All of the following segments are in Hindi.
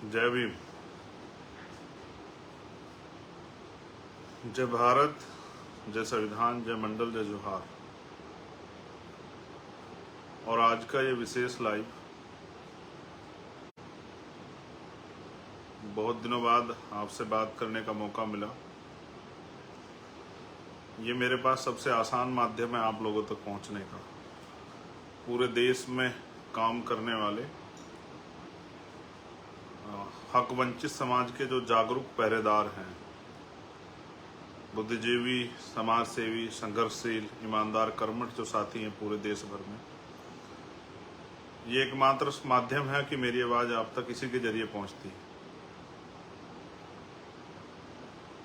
जय भीम। जय भारत, जय संविधान, जय मंडल, जय जोहार। और आज का ये विशेष लाइव बहुत दिनों बाद आपसे बात करने का मौका मिला। ये मेरे पास सबसे आसान माध्यम है आप लोगों तक पहुंचने का। पूरे देश में काम करने वाले हक वंचित समाज के जो जागरूक पहरेदार हैं, बुद्धिजीवी, समाज सेवी, संघर्षशील, ईमानदार, कर्मठ जो साथी हैं पूरे देश भर में, ये एकमात्र माध्यम है कि मेरी आवाज़ आप तक इसी के जरिए पहुंचती है।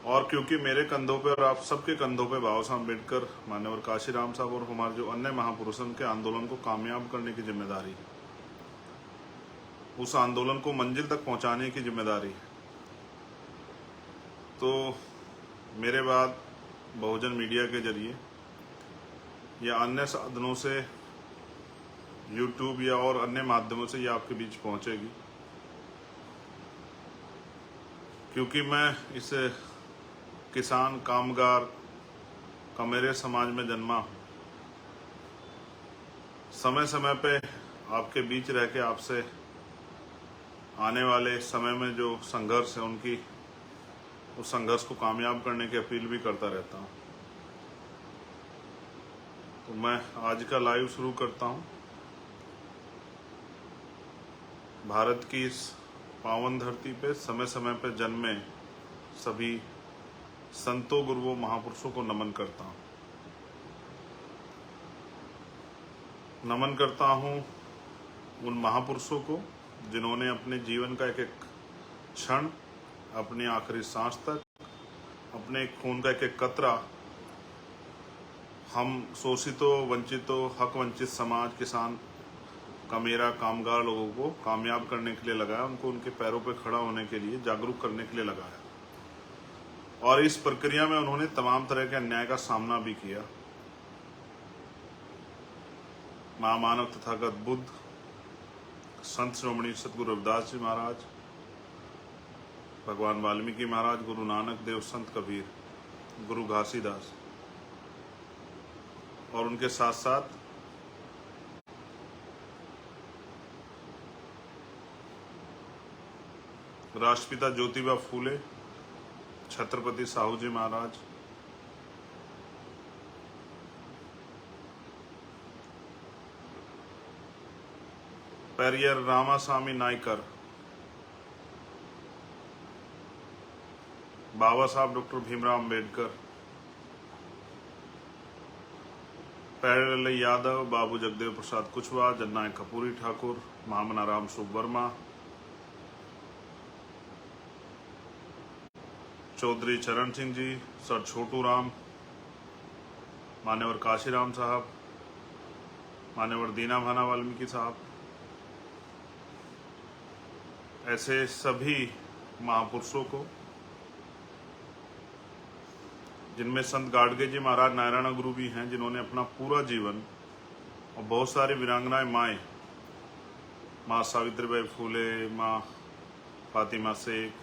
और क्योंकि मेरे कंधों पे और आप सबके कंधों पे बाबा साहब अम्बेडकर, मान्यवर काशीराम साहब और हमारे जो अन्य महापुरुषों के आंदोलन को कामयाब करने की जिम्मेदारी है, उस आंदोलन को मंजिल तक पहुंचाने की जिम्मेदारी है, तो मेरे बाद बहुजन मीडिया के जरिए या अन्य साधनों से, यूट्यूब या और अन्य माध्यमों से ये आपके बीच पहुंचेगी। क्योंकि मैं इस किसान कामगार का मेरे समाज में जन्मा, समय समय पे आपके बीच रह के आपसे आने वाले समय में जो संघर्ष है उस संघर्ष को कामयाब करने की अपील भी करता रहता हूँ। तो मैं आज का लाइव शुरू करता हूँ। भारत की इस पावन धरती पे समय समय पे जन्मे सभी संतों, गुरुओं, महापुरुषों को नमन करता हूँ। नमन करता हूँ उन महापुरुषों को जिन्होंने अपने जीवन का एक एक क्षण, अपनी आखिरी सांस तक, अपने खून का एक एक कतरा हम शोषितों, वंचितों, हक वंचित समाज, किसान का, मेरा, कामगार लोगों को कामयाब करने के लिए लगाया, उनको उनके पैरों पर खड़ा होने के लिए, जागरूक करने के लिए लगाया। और इस प्रक्रिया में उन्होंने तमाम तरह के अन्याय का सामना भी किया। महामानव तथागत बुद्ध, संत श्रोमणी सतगुरु रविदास जी महाराज, भगवान वाल्मीकि महाराज, गुरु नानक देव, संत कबीर, गुरु घासीदास, और उनके साथ साथ राष्ट्रपिता ज्योतिबा फूले, छत्रपति साहू जी महाराज, पेरियर रामास्वामी नायकर, बाबा साहब डॉक्टर भीमराव अम्बेडकर, पेरियर यादव, बाबू जगदेव प्रसाद कुशवाहा, जननायक कपूरी ठाकुर, महामना राम सुख वर्मा, चौधरी चरण सिंह जी, सर छोटू राम, मान्यवर काशीराम साहब, मान्यवर दीना भाना वाल्मीकि साहब, ऐसे सभी महापुरुषों को, जिनमें संत गाडगे जी महाराज नारायण गुरु भी हैं, जिन्होंने अपना पूरा जीवन, और बहुत सारी वीरांगनाएं माएँ, माँ सावित्रीबाई फूले, माँ फातिमा शेख,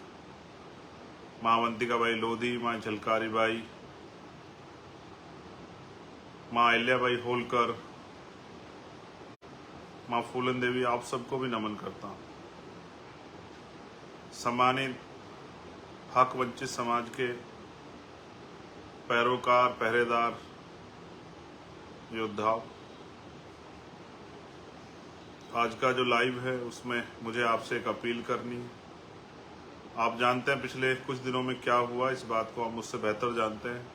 माँ अवंतिका बाई लोधी, माँ झलकारी बाई, माँ अहिल्याबाई होलकर, माँ फूलन देवी, आप सबको भी नमन करता हूँ। सम्मानित हक वंचित समाज के पैरोकार, पहरेदार, योद्धाओं, आज का जो लाइव है उसमें मुझे आपसे एक अपील करनी है। आप जानते हैं पिछले कुछ दिनों में क्या हुआ, इस बात को आप मुझसे बेहतर जानते हैं।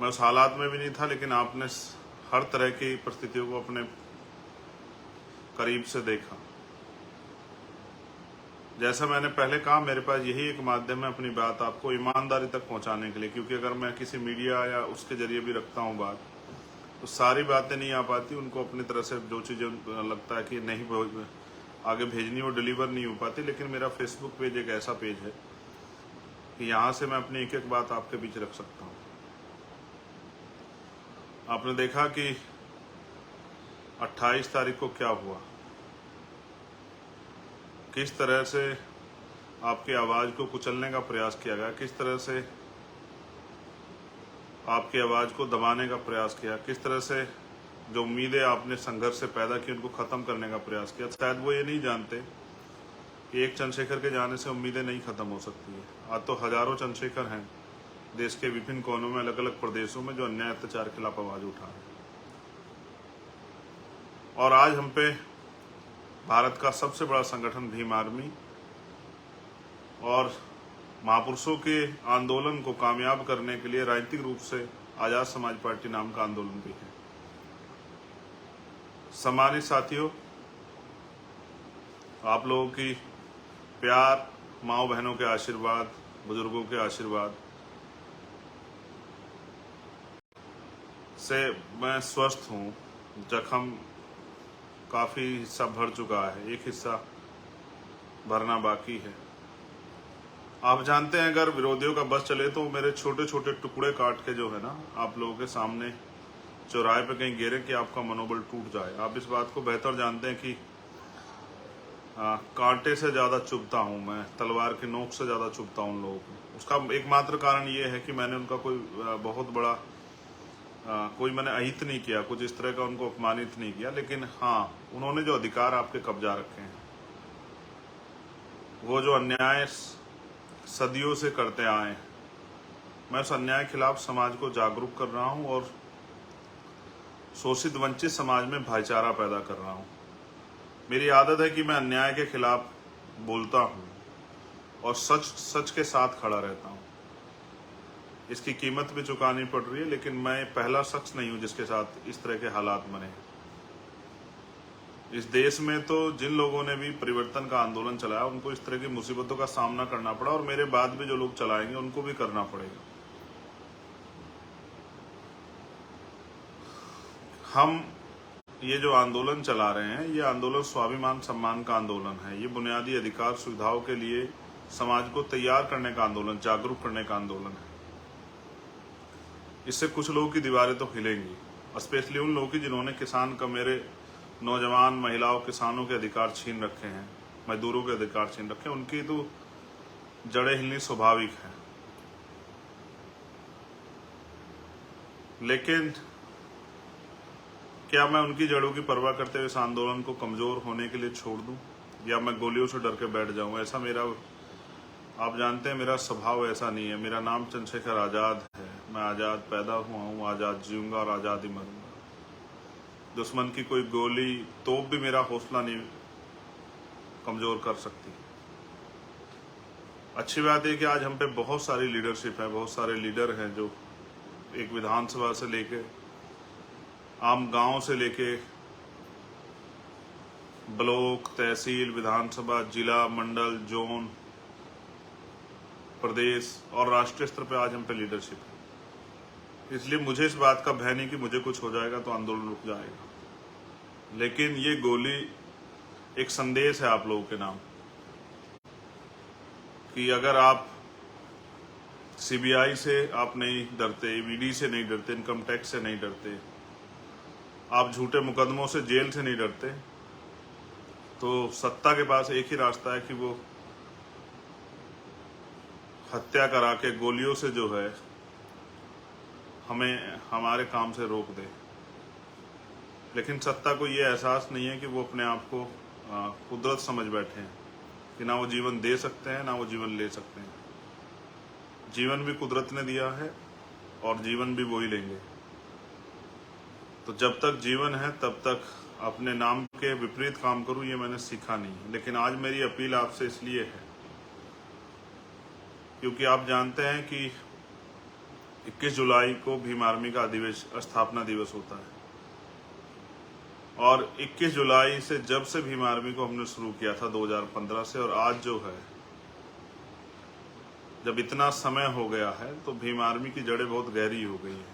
मैं उस हालात में भी नहीं था, लेकिन आपने हर तरह की परिस्थितियों को अपने करीब से देखा। जैसा मैंने पहले कहा, मेरे पास यही एक माध्यम है अपनी बात आपको ईमानदारी तक पहुंचाने के लिए, क्योंकि अगर मैं किसी मीडिया या उसके जरिए भी रखता हूं बात, तो सारी बातें नहीं आ पाती, उनको अपनी तरह से जो चीज़ें लगता है कि नहीं आगे भेजनी, वो डिलीवर नहीं हो पाती। लेकिन मेरा फेसबुक पेज एक ऐसा पेज है कि यहाँ से मैं अपनी एक एक बात आपके बीच रख सकता हूँ। आपने देखा कि 28 तारीख को क्या हुआ। किस तरह से आपकी आवाज़ को कुचलने का प्रयास किया गया, किस तरह से आपकी आवाज़ को दबाने का प्रयास किया, किस तरह से जो उम्मीदें आपने संघर्ष से पैदा की उनको ख़त्म करने का प्रयास किया। शायद वो ये नहीं जानते कि एक चंद्रशेखर के जाने से उम्मीदें नहीं ख़त्म हो सकती है। आज तो हज़ारों चंद्रशेखर हैं देश के विभिन्न कोनों में, अलग अलग प्रदेशों में, जो अन्याय अत्याचार के खिलाफ आवाज़ उठा रहे हैं। और आज हम पे भारत का सबसे बड़ा संगठन भीम आर्मी और महापुरुषों के आंदोलन को कामयाब करने के लिए राजनीतिक रूप से आज़ाद समाज पार्टी नाम का आंदोलन भी है। सम्मानित साथियों, आप लोगों की प्यार, माओ बहनों के आशीर्वाद, बुजुर्गों के आशीर्वाद से मैं स्वस्थ हूँ। जख्म काफ़ी हिस्सा भर चुका है, एक हिस्सा भरना बाकी है। आप जानते हैं अगर विरोधियों का बस चले तो मेरे छोटे छोटे टुकड़े काट के जो है ना आप लोगों के सामने चौराहे पे कहीं गिरे कि आपका मनोबल टूट जाए। आप इस बात को बेहतर जानते हैं कि कांटे से ज़्यादा चुभता हूँ मैं, तलवार की नोक से ज़्यादा चुभता हूँ उन लोगों को। उसका एकमात्र कारण ये है कि मैंने उनका कोई बहुत बड़ा कोई मैंने अहित नहीं किया, कुछ इस तरह का उनको अपमानित नहीं किया, लेकिन हाँ उन्होंने जो अधिकार आपके कब्जा रखे हैं, वो जो अन्याय सदियों से करते आए हैं, मैं उस अन्याय के खिलाफ समाज को जागरूक कर रहा हूँ और शोषित वंचित समाज में भाईचारा पैदा कर रहा हूँ। मेरी आदत है कि मैं अन्याय के खिलाफ बोलता हूँ और सच के साथ खड़ा रहता हूँ। इसकी कीमत भी चुकानी पड़ रही है, लेकिन मैं पहला शख्स नहीं हूँ जिसके साथ इस तरह के हालात बने। इस देश में तो जिन लोगों ने भी परिवर्तन का आंदोलन चलाया उनको इस तरह की मुसीबतों का सामना करना पड़ा, और मेरे बाद भी जो लोग चलाएंगे उनको भी करना पड़ेगा। हम ये जो आंदोलन चला रहे हैं, ये आंदोलन स्वाभिमान सम्मान का आंदोलन है। ये बुनियादी अधिकार सुविधाओं के लिए समाज को तैयार करने का आंदोलन, जागरूक करने का आंदोलन है। इससे कुछ लोगों की दीवारें तो हिलेंगी, स्पेशली उन लोगों की जिन्होंने किसान का, मेरे नौजवान, महिलाओं, किसानों के अधिकार छीन रखे हैं, मजदूरों के अधिकार छीन रखे हैं। उनकी तो जड़ें हिलनी स्वाभाविक है। लेकिन क्या मैं उनकी जड़ों की परवाह करते हुए इस आंदोलन को कमजोर होने के लिए छोड़ दूं, या मैं गोलियों से डर के बैठ जाऊं? ऐसा मेरा, आप जानते हैं मेरा स्वभाव ऐसा नहीं है। मेरा नाम चंद्रशेखर आज़ाद है। मैं आज़ाद पैदा हुआ हूँ, आज़ाद जीऊंगा और आज़ाद ही मरूंगा। दुश्मन की कोई गोली, तोप भी मेरा हौसला नहीं कमजोर कर सकती। अच्छी बात है कि आज हम पे बहुत सारी लीडरशिप है, बहुत सारे लीडर हैं जो एक विधानसभा से लेके, आम गांव से लेके ब्लॉक, तहसील, विधानसभा, जिला, मंडल, जोन, प्रदेश और राष्ट्रीय स्तर पे आज हम पे लीडरशिप है। इसलिए मुझे इस बात का भय नहीं कि मुझे कुछ हो जाएगा तो आंदोलन रुक जाएगा। लेकिन ये गोली एक संदेश है आप लोगों के नाम कि अगर आप सीबीआई से आप नहीं डरते, ईडी से नहीं डरते, इनकम टैक्स से नहीं डरते, आप झूठे मुकदमों से, जेल से नहीं डरते, तो सत्ता के पास एक ही रास्ता है कि वो हत्या करा के गोलियों से जो है हमें हमारे काम से रोक दे। लेकिन सत्ता को ये एहसास नहीं है कि वो अपने आप को कुदरत समझ बैठे हैं कि ना वो जीवन दे सकते हैं ना वो जीवन ले सकते हैं। जीवन भी कुदरत ने दिया है और जीवन भी वो ही लेंगे। तो जब तक जीवन है तब तक अपने नाम के विपरीत काम करूं, ये मैंने सीखा नहीं। लेकिन आज मेरी अपील आपसे इसलिए है क्योंकि आप जानते हैं कि 21 जुलाई को भीम आर्मी का स्थापना दिवस होता है, और 21 जुलाई से जब से भीम आर्मी को हमने शुरू किया था 2015 से, और आज जो है जब इतना समय हो गया है, तो भीम आर्मी की जड़ें बहुत गहरी हो गई है।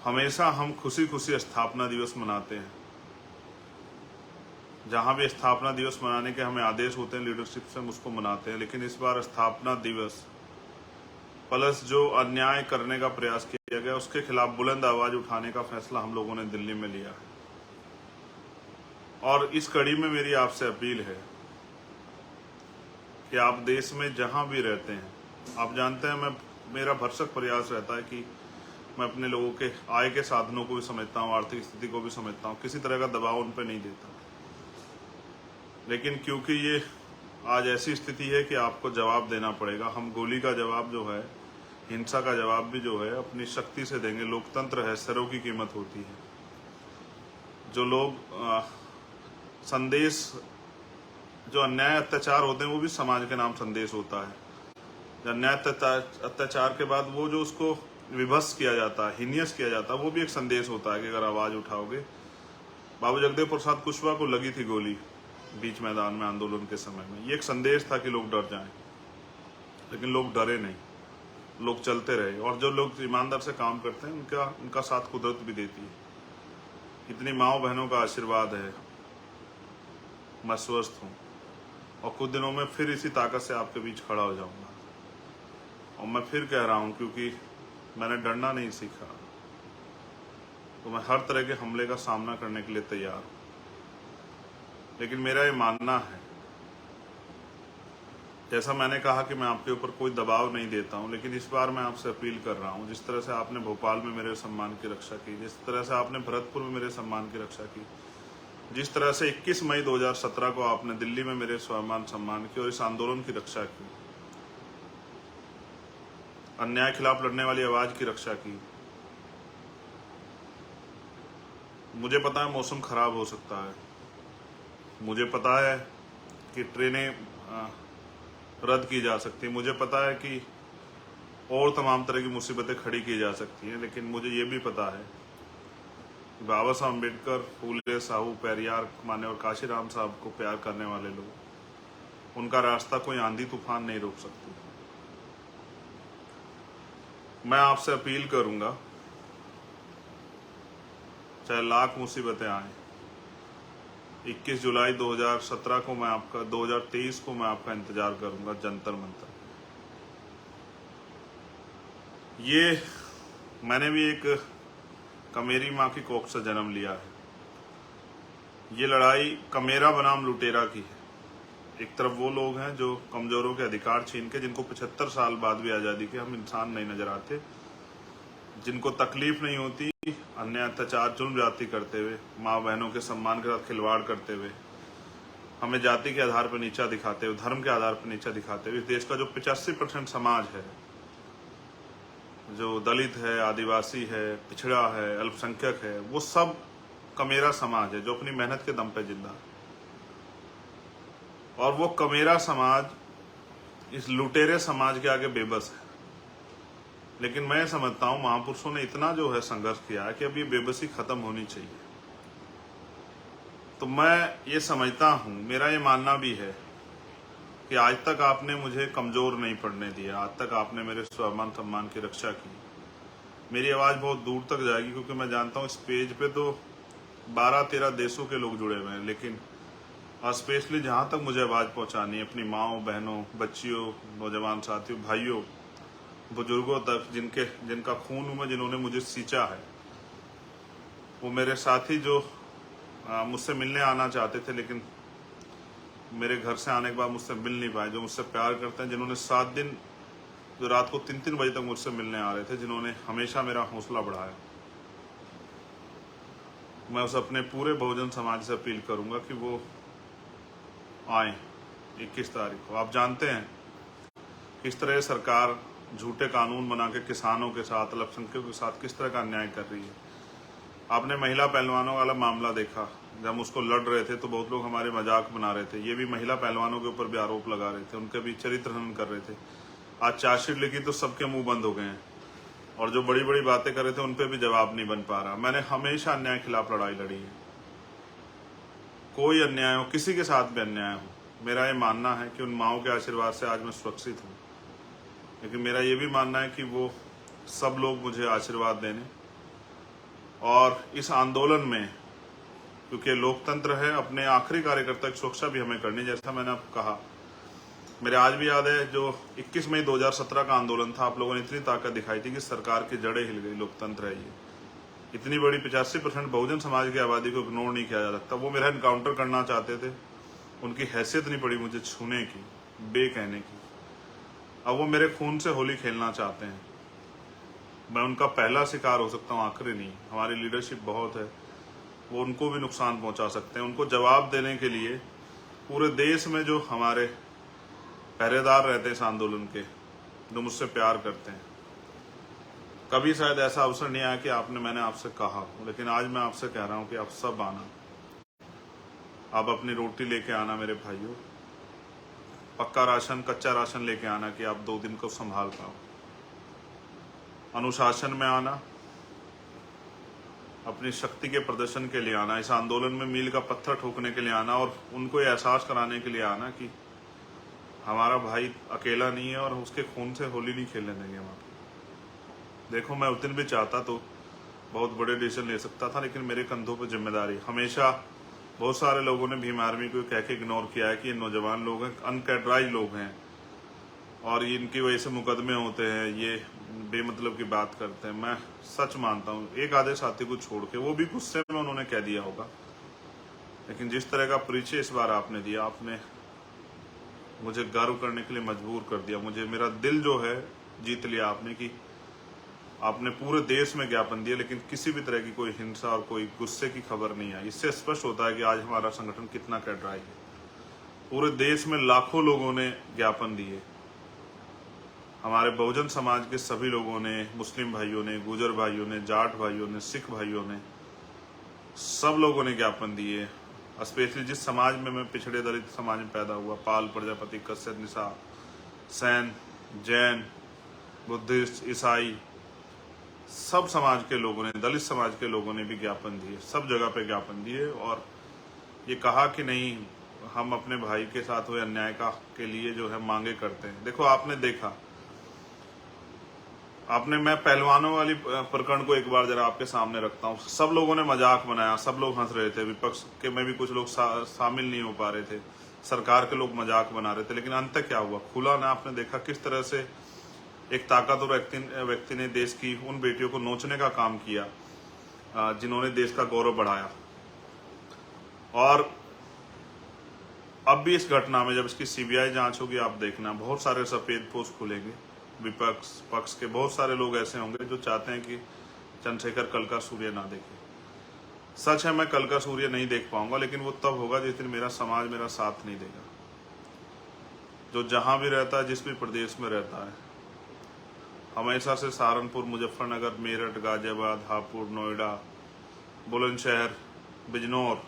हमेशा हम खुशी खुशी स्थापना दिवस मनाते हैं। जहां भी स्थापना दिवस मनाने के हमें आदेश होते हैं लीडरशिप से, हम उसको मनाते हैं। लेकिन इस बार स्थापना दिवस प्लस जो अन्याय करने का प्रयास किया गया उसके खिलाफ बुलंद आवाज उठाने का फैसला हम लोगों ने दिल्ली में लिया है। और इस कड़ी में मेरी आपसे अपील है कि आप देश में जहां भी रहते हैं, आप जानते हैं मेरा भरसक प्रयास रहता है कि मैं अपने लोगों के आय के साधनों को भी समझता हूँ, आर्थिक स्थिति को भी समझता हूँ, किसी तरह का दबाव उन पर नहीं देता। लेकिन क्योंकि ये आज ऐसी स्थिति है कि आपको जवाब देना पड़ेगा, हम गोली का जवाब जो है, हिंसा का जवाब भी जो है अपनी शक्ति से देंगे। लोकतंत्र है, सरों की कीमत होती है। जो लोग संदेश, जो अन्याय अत्याचार होते हैं वो भी समाज के नाम संदेश होता है। अन्याय अत्याचार के बाद वो जो उसको विभत्स किया जाता है, हीनियस किया जाता है, वो भी एक संदेश होता है कि अगर आवाज उठाओगे। बाबू जगदेव प्रसाद कुशवाहा को लगी थी गोली बीच मैदान में आंदोलन के समय में, ये एक संदेश था कि लोग डर जाएं, लेकिन लोग डरे नहीं, लोग चलते रहे। और जो लोग ईमानदार से काम करते हैं उनका साथ कुदरत भी देती है। इतनी माओ बहनों का आशीर्वाद है, मैं स्वस्थ हूँ और कुछ दिनों में फिर इसी ताकत से आपके बीच खड़ा हो जाऊंगा। और मैं फिर कह रहा हूँ, क्योंकि मैंने डरना नहीं सीखा, तो मैं हर तरह के हमले का सामना करने के लिए तैयार हूँ। लेकिन मेरा ये मानना है, जैसा मैंने कहा कि मैं आपके ऊपर कोई दबाव नहीं देता हूं, लेकिन इस बार मैं आपसे अपील कर रहा हूं, जिस तरह से आपने भोपाल में मेरे सम्मान की रक्षा की, जिस तरह से आपने भरतपुर में मेरे सम्मान की रक्षा की, जिस तरह से 21 मई 2017 को आपने दिल्ली में मेरे सम्मान की और इस आंदोलन की रक्षा की, अन्याय खिलाफ लड़ने वाली आवाज की रक्षा की। मुझे पता है मौसम खराब हो सकता है, मुझे पता है कि ट्रेनें रद्द की जा सकती है, मुझे पता है कि और तमाम तरह की मुसीबतें खड़ी की जा सकती हैं, लेकिन मुझे ये भी पता है कि बाबा साहब अम्बेडकर, फूले, साहू, पेरियार, मान्यवर काशीराम साहब को प्यार करने वाले लोग, उनका रास्ता कोई आंधी तूफान नहीं रोक सकती। मैं आपसे अपील करूंगा, चाहे लाख मुसीबतें आए, 21 जुलाई 2017 को मैं आपका 2023 को मैं आपका इंतजार करूंगा जंतर मंतर। ये मैंने भी एक कमेरी माँ की कोख से जन्म लिया है। ये लड़ाई कमेरा बनाम लुटेरा की है। एक तरफ वो लोग हैं जो कमजोरों के अधिकार छीन के, जिनको 75 साल बाद भी आज़ादी के हम इंसान नहीं नजर आते, जिनको तकलीफ नहीं होती अन्य अत्याचार जुल्म जाति करते हुए, माँ बहनों के सम्मान के साथ खिलवाड़ करते हुए, हमें जाति के आधार पर नीचा दिखाते हुए, धर्म के आधार पर नीचा दिखाते हुए, इस देश का जो 85% समाज है, जो दलित है, आदिवासी है, पिछड़ा है, अल्पसंख्यक है, वो सब कमेरा समाज है जो अपनी मेहनत के दम पे जिंदा है। और वो कमेरा समाज इस लुटेरे समाज के आगे बेबस है। लेकिन मैं समझता हूं महापुरुषों ने इतना जो है संघर्ष किया है कि अब ये बेबसी खत्म होनी चाहिए। तो मैं ये समझता हूं, मेरा ये मानना भी है कि आज तक आपने मुझे कमजोर नहीं पड़ने दिया, आज तक आपने मेरे स्वाभिमान सम्मान की रक्षा की। मेरी आवाज बहुत दूर तक जाएगी, क्योंकि मैं जानता हूं इस पेज पे तो 12-13 देशों के लोग जुड़े हुए हैं, लेकिन स्पेशली जहां तक मुझे आवाज पहुंचानी है, अपनी माओ, बहनों, बच्चियों, नौजवान साथियों, भाइयों, बुजुर्गों तक, जिनका खून में जिन्होंने मुझे सींचा है, वो मेरे साथी जो मुझसे मिलने आना चाहते थे, लेकिन मेरे घर से आने के बाद मुझसे मिल नहीं पाए, जो मुझसे प्यार करते हैं, जिन्होंने 7 दिन, जो रात को 3-3 बजे तक मुझसे मिलने आ रहे थे, जिन्होंने हमेशा मेरा हौसला बढ़ाया, मैं उस अपने पूरे बहुजन समाज से अपील करूंगा कि वो आए 21 तारीख को। आप जानते हैं किस तरह सरकार झूठे कानून बना के किसानों के साथ, अल्पसंख्यकों के साथ किस तरह का अन्याय कर रही है। आपने महिला पहलवानों वाला मामला देखा, जब हम उसको लड़ रहे थे तो बहुत लोग हमारे मजाक बना रहे थे, ये भी महिला पहलवानों के ऊपर भी आरोप लगा रहे थे, उनके भी चरित्र हनन कर रहे थे। आज चार्जशीट लिखी तो सबके मुंह बंद हो गए हैं, और जो बड़ी बड़ी बातें कर रहे थे उन पर भी जवाब नहीं बन पा रहा। मैंने हमेशा अन्याय के खिलाफ लड़ाई लड़ी है, कोई अन्याय हो, किसी के साथ भी अन्याय हो, मेरा ये मानना है कि उन माओं के आशीर्वाद से आज मैं सुरक्षित हूँ। लेकिन मेरा ये भी मानना है कि वो सब लोग मुझे आशीर्वाद देने, और इस आंदोलन में, क्योंकि लोकतंत्र है, अपने आखिरी कार्यकर्ता की सुरक्षा भी हमें करनी। जैसा मैंने आपको कहा, मेरे आज भी याद है जो 21 मई 2017 का आंदोलन था, आप लोगों ने इतनी ताकत दिखाई थी कि सरकार की जड़ें हिल गई। लोकतंत्र है ये, इतनी बड़ी 85% बहुजन समाज की आबादी को इग्नोर नहीं किया जा सकता। वो मेरा इनकाउंटर करना चाहते थे, उनकी हैसियत नहीं पड़ी मुझे छूने की, बे कहने की। अब वो मेरे खून से होली खेलना चाहते हैं। मैं उनका पहला शिकार हो सकता हूँ, आखिरी नहीं। हमारी लीडरशिप बहुत है, वो उनको भी नुकसान पहुंचा सकते हैं। उनको जवाब देने के लिए पूरे देश में जो हमारे पहरेदार रहते हैं इस आंदोलन के, जो मुझसे प्यार करते हैं, कभी शायद ऐसा अवसर नहीं आया कि मैंने आपसे कहा, लेकिन आज मैं आपसे कह रहा हूं कि आप सब आना, आप अपनी रोटी लेके आना मेरे भाइयों, पक्का राशन, कच्चा राशन लेके आना कि आप 2 दिन को संभाल पाओ। अनुशासन में आना, अपनी शक्ति के प्रदर्शन के लिए आना, इस आंदोलन में मील का पत्थर ठोकने के लिए आना और उनको ये एहसास कराने के लिए आना कि हमारा भाई अकेला नहीं है और उसके खून से होली नहीं खेलने देंगे हम। देखो, मैं उस दिन भी चाहता तो बहुत बड़े डिसीजन ले सकता था, लेकिन मेरे कंधों पर जिम्मेदारी। हमेशा बहुत सारे लोगों ने भीम आर्मी को कह के इग्नोर किया है कि ये नौजवान लोग हैं, अनकैटराइज लोग हैं और इनकी वजह से मुकदमे होते हैं, ये बेमतलब की बात करते हैं। मैं सच मानता हूँ, एक आधे साथी को छोड़ के, वो भी गुस्से में उन्होंने कह दिया होगा, लेकिन जिस तरह का परिचय इस बार आपने दिया, आपने मुझे गर्व करने के लिए मजबूर कर दिया। मुझे, मेरा दिल जो है जीत लिया आपने कि आपने पूरे देश में ज्ञापन दिया, लेकिन किसी भी तरह की कोई हिंसा और कोई गुस्से की खबर नहीं आई। इससे स्पष्ट होता है कि आज हमारा संगठन कितना कैटराइज है। पूरे देश में लाखों लोगों ने ज्ञापन दिए, हमारे बहुजन समाज के सभी लोगों ने, मुस्लिम भाइयों ने, गुजर भाइयों ने, जाट भाइयों ने, सिख भाइयों ने, सब लोगों ने ज्ञापन दिए। स्पेशली जिस समाज में मैं पिछड़े दलित समाज में पैदा हुआ, पाल, प्रजापति, कश्यप, निशा, सैन, जैन, बुद्धिस्ट, ईसाई, सब समाज के लोगों ने, दलित समाज के लोगों ने भी ज्ञापन दिए, सब जगह पे ज्ञापन दिए और ये कहा कि नहीं, हम अपने भाई के साथ हुए अन्याय के लिए जो है मांगे करते हैं। देखो, आपने देखा, मैं पहलवानों वाली प्रकरण को एक बार जरा आपके सामने रखता हूँ। सब लोगों ने मजाक बनाया, सब लोग हंस रहे थे, विपक्ष के में भी कुछ लोग शामिल नहीं हो पा रहे थे, सरकार के लोग मजाक बना रहे थे, लेकिन अंत क्या हुआ? खुला ना, आपने देखा किस तरह से एक ताकतवर व्यक्ति ने देश की उन बेटियों को नोचने का काम किया जिन्होंने देश का गौरव बढ़ाया। और अब भी इस घटना में जब इसकी सीबीआई जांच होगी, आप देखना बहुत सारे सफेद पोस्ट खुलेंगे। विपक्ष पक्ष के बहुत सारे लोग ऐसे होंगे जो चाहते हैं कि चंद्रशेखर कल का सूर्य ना देखे। सच है, मैं कल का सूर्य नहीं देख पाऊंगा, लेकिन वो तब होगा जिस दिन मेरा समाज मेरा साथ नहीं देगा। जो जहां भी रहता है, जिस भी प्रदेश में रहता है, हमेशा से सहारनपुर, मुजफ्फरनगर, मेरठ, गाजियाबाद, हापुड़, नोएडा, बुलंदशहर, बिजनौर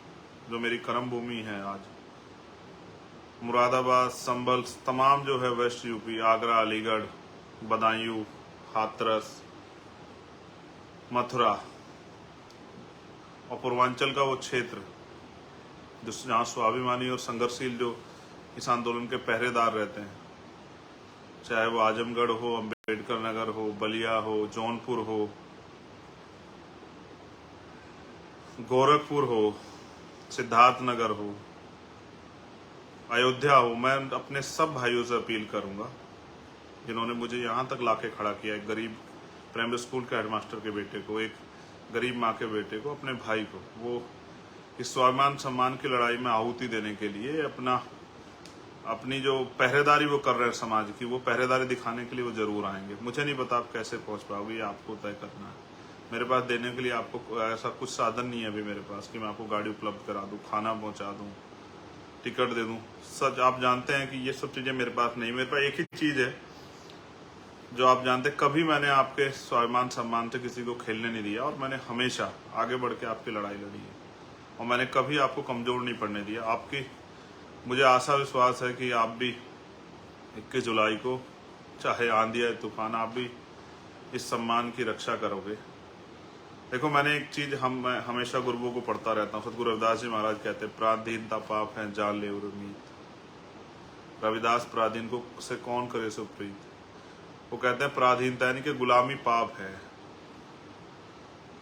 जो मेरी कर्म भूमि है आज, मुरादाबाद, संभल, तमाम जो है वेस्ट यूपी, आगरा, अलीगढ़, बदायूं, हाथरस, मथुरा और पूर्वांचल का वो क्षेत्र जहाँ स्वाभिमानी और संघर्षशील जो इस आंदोलन के पहरेदार रहते हैं, चाहे वो आजमगढ़ हो, अम्बेडकर नगर हो, बलिया हो, जौनपुर हो, गोरखपुर हो, सिद्धार्थ नगर हो, अयोध्या हो, मैं अपने सब भाइयों से अपील करूंगा जिन्होंने मुझे यहाँ तक लाके खड़ा किया, एक गरीब प्राइमरी स्कूल के हेडमास्टर के बेटे को, एक गरीब माँ के बेटे को, अपने भाई को, वो इस स्वाभिमान सम्मान की लड़ाई में आहुति देने के लिए अपनी जो पहरेदारी वो कर रहे हैं समाज की, वो पहरेदारी दिखाने के लिए वो जरूर आएंगे। मुझे नहीं पता आप कैसे पहुंच पाओगे, ये आपको तय करना है। मेरे पास देने के लिए आपको ऐसा कुछ साधन नहीं है अभी मेरे पास कि मैं आपको गाड़ी उपलब्ध करा दूं, खाना पहुंचा दूं, टिकट दे दूं। सच आप जानते हैं कि ये सब चीजें मेरे पास नहीं। मेरे पास एक ही चीज है जो आप जानते हैं, कभी मैंने आपके स्वाभिमान सम्मान से किसी को खेलने नहीं दिया और मैंने हमेशा आगे बढ़ के आपकी लड़ाई लड़ी है और मैंने कभी आपको कमजोर नहीं पड़ने दिया। आपकी मुझे आशा विश्वास है कि आप भी 21 जुलाई को, चाहे आंधी या तूफान, आप भी इस सम्मान की रक्षा करोगे। देखो, मैंने एक चीज हमेशा गुरुओं को पढ़ता रहता हूँ। सतगुरु रविदास जी महाराज कहते हैं, पराधीनता पाप है, जान ले उर्मीत। रविदास पराधीन को से कौन करे सो प्रीत। वो कहते हैं पराधीनता यानी कि गुलामी पाप है,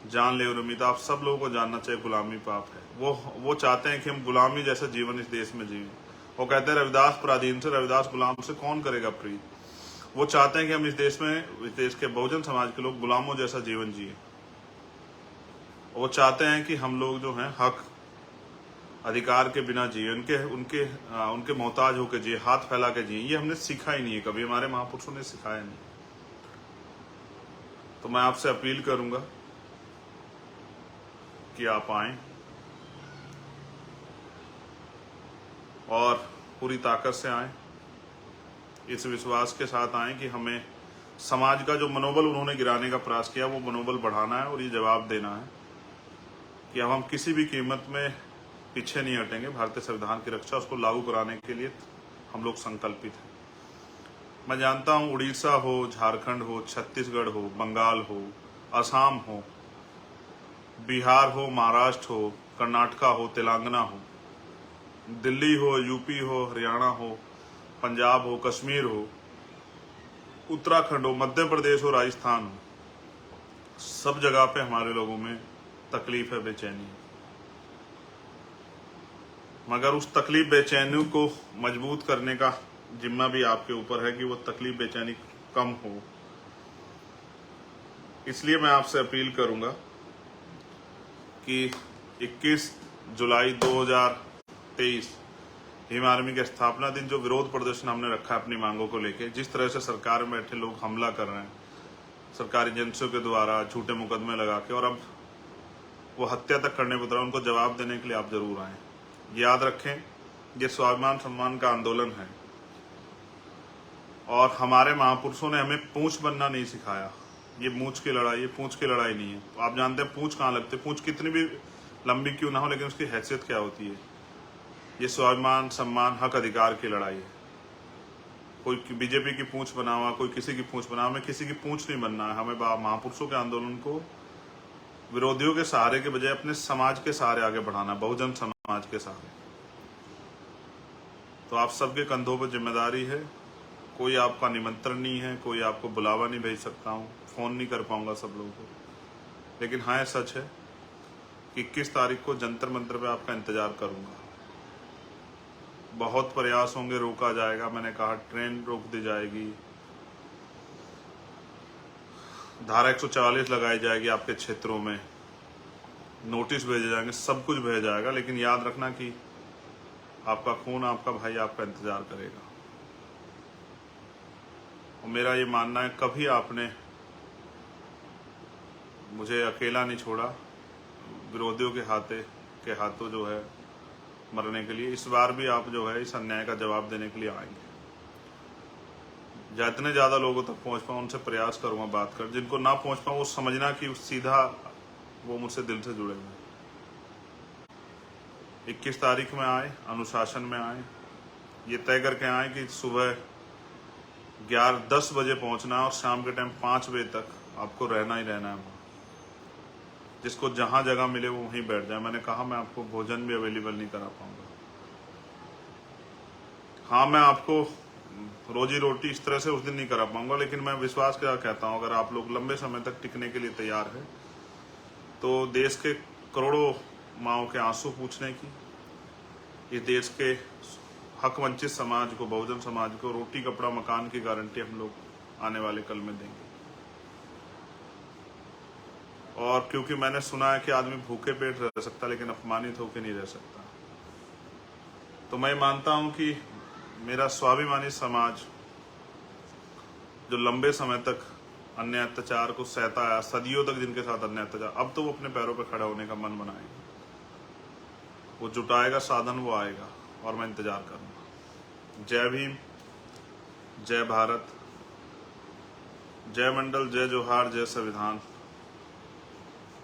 जान ले उर्मीत। आप सब लोगों को जानना चाहिए गुलामी पाप है। वो चाहते हैं कि हम गुलामी जैसा जीवन इस देश में जिए। वो कहते हैं रविदास पराधीन से, रविदास गुलाम से कौन करेगा प्रीत। वो चाहते हैं कि हम इस देश के बहुजन समाज के लोग गुलामों जैसा जीवन जिए। वो चाहते हैं कि हम लोग जो हैं हक अधिकार के बिना जिए, उनके उनके उनके मोहताज होकर जिए, हाथ फैला के जिए। ये हमने सीखा ही नहीं है, कभी हमारे महापुरुषों ने सिखाया नहीं। तो मैं आपसे अपील करूंगा कि आप आएं और पूरी ताकत से आएं, इस विश्वास के साथ आएं कि हमें समाज का जो मनोबल उन्होंने गिराने का प्रयास किया वो मनोबल बढ़ाना है और ये जवाब देना है कि अब हम किसी भी कीमत में पीछे नहीं हटेंगे। भारतीय संविधान की रक्षा, उसको लागू कराने के लिए हम लोग संकल्पित हैं। मैं जानता हूं उड़ीसा हो, झारखंड हो, छत्तीसगढ़ हो, बंगाल हो, असम हो, बिहार हो, महाराष्ट्र हो, कर्नाटका हो, तेलंगाना हो, दिल्ली हो, यूपी हो, हरियाणा हो, पंजाब हो, कश्मीर हो, उत्तराखंड हो, मध्य प्रदेश हो, राजस्थान हो, सब जगह पे हमारे लोगों में तकलीफ है, बेचैनी है। मगर उस तकलीफ बेचैनी को मजबूत करने का जिम्मा भी आपके ऊपर है कि वो तकलीफ बेचैनी कम हो। इसलिए मैं आपसे अपील करूंगा कि 21 जुलाई 2023 भीम आर्मी के स्थापना दिन जो विरोध प्रदर्शन हमने रखा है अपनी मांगों को लेके, जिस तरह से सरकार में बैठे लोग हमला कर रहे हैं सरकारी एजेंसियों के द्वारा, झूठे मुकदमे लगा के, और अब वो हत्या तक करने पर उतरा, उनको जवाब देने के लिए आप जरूर आए। याद रखें, ये स्वाभिमान सम्मान का आंदोलन है और हमारे महापुरुषों ने हमें पूंछ बनना नहीं सिखाया। ये मूंछ की लड़ाई, ये पूंछ की लड़ाई नहीं है। तो आप जानते हैं पूंछ कहाँ लगती है, पूंछ कितनी भी लंबी क्यों ना हो, लेकिन उसकी हैसियत क्या होती है। ये स्वाभिमान सम्मान हक अधिकार की लड़ाई है। कोई बीजेपी की पूंछ बना हुआ, कोई किसी की पूंछ बना हुआ, हमें किसी की पूंछ नहीं बनना है। हमें महापुरुषों के आंदोलन को विरोधियों के सहारे के बजाय अपने समाज के सहारे आगे बढ़ाना, बहुजन समाज के सहारे। तो आप सबके कंधों पर जिम्मेदारी है। कोई आपका निमंत्रण नहीं है, कोई आपको बुलावा नहीं भेज सकता हूँ, फोन नहीं कर पाऊंगा सब लोगों को, लेकिन हाँ सच है कि 21 तारीख को जंतर मंतर पे आपका इंतजार करूंगा। बहुत प्रयास होंगे, रोका जाएगा, मैंने कहा ट्रेन रोक दी जाएगी, धारा 144 लगाई जाएगी, आपके क्षेत्रों में नोटिस भेजे जाएंगे, सब कुछ भेजा जाएगा, लेकिन याद रखना कि आपका खून, आपका भाई आपका इंतजार करेगा। और मेरा ये मानना है, कभी आपने मुझे अकेला नहीं छोड़ा विरोधियों के हाथों जो है मरने के लिए। इस बार भी आप जो है इस अन्याय का जवाब देने के लिए आएंगे। जितने ज़्यादा लोगों तक पहुंच पाऊँ उनसे प्रयास करूँगा बात कर। जिनको ना पहुंच पाऊँ वो समझना कि सीधा वो मुझसे दिल से जुड़े हुए। 21 तारीख में आए, अनुशासन में आए, ये तय करके आए कि सुबह 10 बजे पहुंचना है और शाम के टाइम 5 बजे तक आपको रहना ही रहना है। जिसको जहां जगह मिले वो वहीं बैठ जाए। मैंने कहा मैं आपको भोजन भी अवेलेबल नहीं करा पाऊंगा। हाँ, मैं आपको रोजी रोटी इस तरह से उस दिन नहीं करा पाऊंगा, लेकिन मैं विश्वास क्या कहता हूँ, अगर आप लोग लंबे समय तक टिकने के लिए तैयार है तो देश के करोड़ों माओं के आंसू पूछने की, इस देश के हक वंचित समाज को, बहुजन समाज को रोटी कपड़ा मकान की गारंटी हम लोग आने वाले कल में देंगे। और क्योंकि मैंने सुना है कि आदमी भूखे पेट रह सकता लेकिन अपमानित होकर नहीं रह सकता, तो मैं मानता हूं कि मेरा स्वाभिमानी समाज जो लंबे समय तक अन्य अत्याचार को सहता आया, सदियों तक जिनके साथ अन्य अत्याचार, अब तो वो अपने पैरों पर खड़े होने का मन बनाएगा, वो जुटाएगा साधन, वो आएगा और मैं इंतजार करूंगा। जय भीम, जय भारत, जय मंडल, जय जोहार, जय संविधान।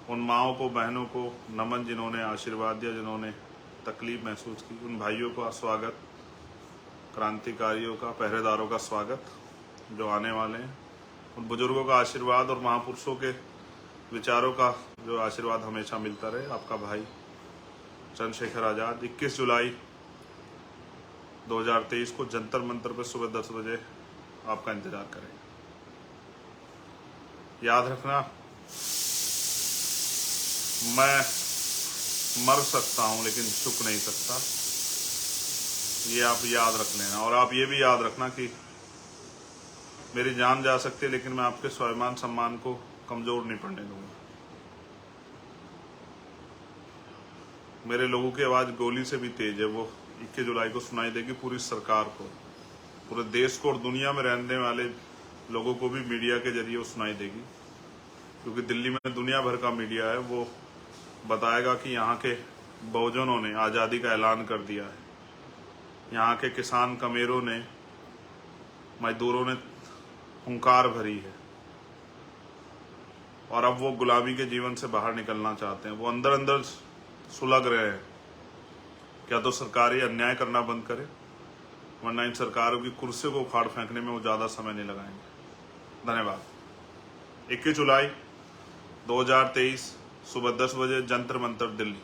उन माओं को, बहनों को नमन जिन्होंने आशीर्वाद दिया, जिन्होंने तकलीफ महसूस की। उन भाइयों का स्वागत, क्रांतिकारियों का, पहरेदारों का स्वागत जो आने वाले हैं। उन बुजुर्गों का आशीर्वाद और महापुरुषों के विचारों का जो आशीर्वाद हमेशा मिलता रहे। आपका भाई चंद्रशेखर आजाद 21 जुलाई 2023 को जंतर मंतर पर सुबह 10 बजे आपका इंतजार करेगा। याद रखना, मैं मर सकता हूं लेकिन झुक नहीं सकता, ये आप याद रख लेना। और आप ये भी याद रखना कि मेरी जान जा सकती है लेकिन मैं आपके स्वाभिमान सम्मान को कमजोर नहीं पड़ने दूंगा। मेरे लोगों की आवाज़ गोली से भी तेज है, वो 21 जुलाई को सुनाई देगी पूरी सरकार को, पूरे देश को और दुनिया में रहने वाले लोगों को भी मीडिया के जरिए वो सुनाई देगी। क्योंकि दिल्ली में दुनिया भर का मीडिया है, वो बताएगा कि यहाँ के बहुजनों ने आज़ादी का ऐलान कर दिया है, यहाँ के किसान कमेरों ने, मजदूरों ने हुंकार भरी है और अब वो गुलामी के जीवन से बाहर निकलना चाहते हैं। वो अंदर अंदर सुलग रहे हैं। क्या तो सरकार ये अन्याय करना बंद करे, वरना इन सरकारों की कुर्सी को उखाड़ फेंकने में वो ज़्यादा समय नहीं लगाएंगे। धन्यवाद। 21 जुलाई 2023 सुबह 10 बजे जंतर मंतर दिल्ली।